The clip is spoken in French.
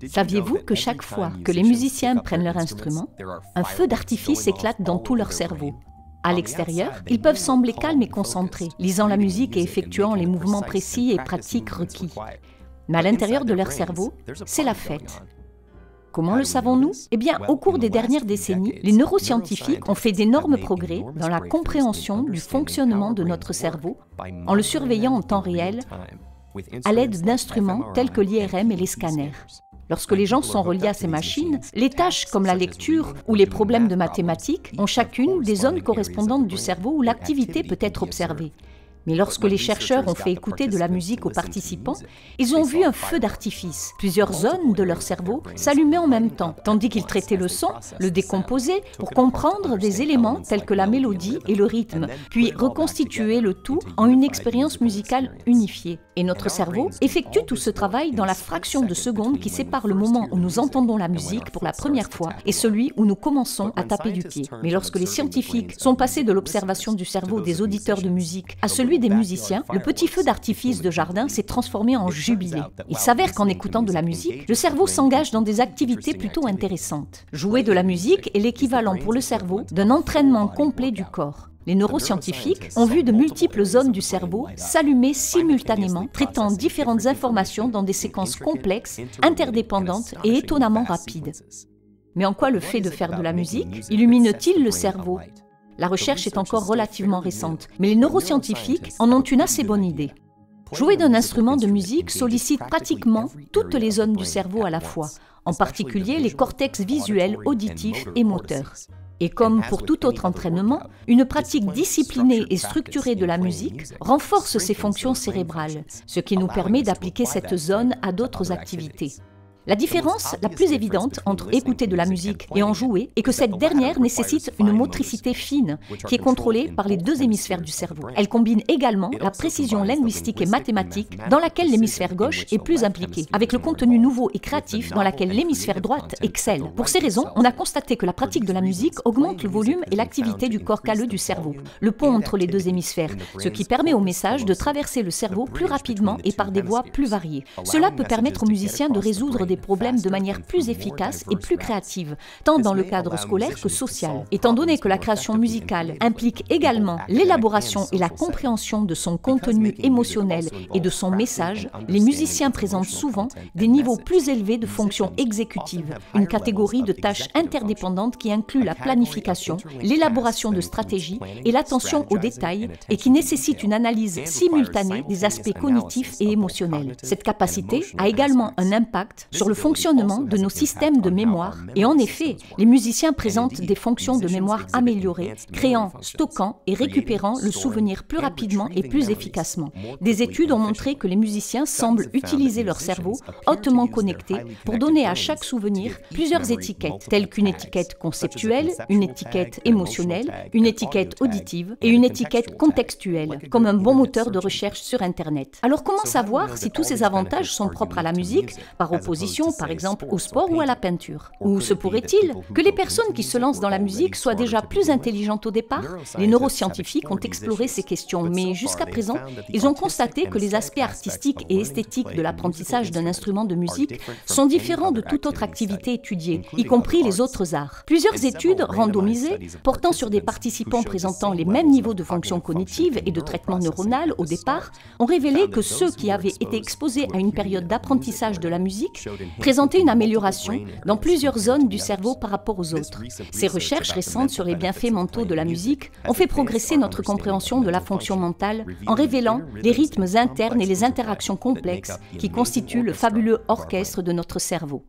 Saviez-vous que chaque fois que les musiciens prennent leur instrument, un feu d'artifice éclate dans tout leur cerveau? À l'extérieur, ils peuvent sembler calmes et concentrés, lisant la musique et effectuant les mouvements précis et pratiques requis. Mais à l'intérieur de leur cerveau, c'est la fête. Comment le savons-nous? Eh bien, au cours des dernières décennies, les neuroscientifiques ont fait d'énormes progrès dans la compréhension du fonctionnement de notre cerveau en le surveillant en temps réel à l'aide d'instruments tels que l'IRM et les scanners. Lorsque les gens sont reliés à ces machines, les tâches comme la lecture ou les problèmes de mathématiques ont chacune des zones correspondantes du cerveau où l'activité peut être observée. Mais lorsque les chercheurs ont fait écouter de la musique aux participants, ils ont vu un feu d'artifice. Plusieurs zones de leur cerveau s'allumaient en même temps, tandis qu'ils traitaient le son, le décomposaient pour comprendre des éléments tels que la mélodie et le rythme, puis reconstituer le tout en une expérience musicale unifiée. Et notre cerveau effectue tout ce travail dans la fraction de seconde qui sépare le moment où nous entendons la musique pour la première fois et celui où nous commençons à taper du pied. Mais lorsque les scientifiques sont passés de l'observation du cerveau des auditeurs de musique à celui des musiciens, le petit feu d'artifice de jardin s'est transformé en jubilé. Il s'avère qu'en écoutant de la musique, le cerveau s'engage dans des activités plutôt intéressantes. Jouer de la musique est l'équivalent pour le cerveau d'un entraînement complet du corps. Les neuroscientifiques ont vu de multiples zones du cerveau s'allumer simultanément, traitant différentes informations dans des séquences complexes, interdépendantes et étonnamment rapides. Mais en quoi le fait de faire de la musique illumine-t-il le cerveau? La recherche est encore relativement récente, mais les neuroscientifiques en ont une assez bonne idée. Jouer d'un instrument de musique sollicite pratiquement toutes les zones du cerveau à la fois, en particulier les cortex visuels, auditifs et moteurs. Et comme pour tout autre entraînement, une pratique disciplinée et structurée de la musique renforce ces fonctions cérébrales, ce qui nous permet d'appliquer cette zone à d'autres activités. La différence la plus évidente entre écouter de la musique et en jouer est que cette dernière nécessite une motricité fine qui est contrôlée par les deux hémisphères du cerveau. Elle combine également la précision linguistique et mathématique dans laquelle l'hémisphère gauche est plus impliqué, avec le contenu nouveau et créatif dans laquelle l'hémisphère droite excelle. Pour ces raisons, on a constaté que la pratique de la musique augmente le volume et l'activité du corps calleux du cerveau, le pont entre les deux hémisphères, ce qui permet au message de traverser le cerveau plus rapidement et par des voies plus variées. Cela peut permettre aux musiciens de résoudre des problèmes de manière plus efficace et plus créative, tant dans le cadre scolaire que social. Étant donné que la création musicale implique également l'élaboration et la compréhension de son contenu émotionnel et de son message, les musiciens présentent souvent des niveaux plus élevés de fonctions exécutives, une catégorie de tâches interdépendantes qui inclut la planification, l'élaboration de stratégies et l'attention aux détails et qui nécessite une analyse simultanée des aspects cognitifs et émotionnels. Cette capacité a également un impact sur le fonctionnement de nos systèmes de mémoire et en effet, les musiciens présentent des fonctions de mémoire améliorées, créant, stockant et récupérant le souvenir plus rapidement et plus efficacement. Des études ont montré que les musiciens semblent utiliser leur cerveau hautement connecté pour donner à chaque souvenir plusieurs étiquettes, telles qu'une étiquette conceptuelle, une étiquette émotionnelle, une étiquette auditive et une étiquette contextuelle, comme un bon moteur de recherche sur Internet. Alors comment savoir si tous ces avantages sont propres à la musique, par opposition par exemple au sport ou à la peinture? Ou se pourrait-il que les personnes qui se lancent dans la musique soient déjà plus intelligentes au départ? Les neuroscientifiques ont exploré ces questions, mais jusqu'à présent, ils ont constaté que les aspects artistiques et esthétiques de l'apprentissage d'un instrument de musique sont différents de toute autre activité étudiée, y compris les autres arts. Plusieurs études randomisées, portant sur des participants présentant les mêmes niveaux de fonction cognitive et de traitement neuronal au départ, ont révélé que ceux qui avaient été exposés à une période d'apprentissage de la musique présentaient une amélioration dans plusieurs zones du cerveau par rapport aux autres. Ces recherches récentes sur les bienfaits mentaux de la musique ont fait progresser notre compréhension de la fonction mentale en révélant les rythmes internes et les interactions complexes qui constituent le fabuleux orchestre de notre cerveau.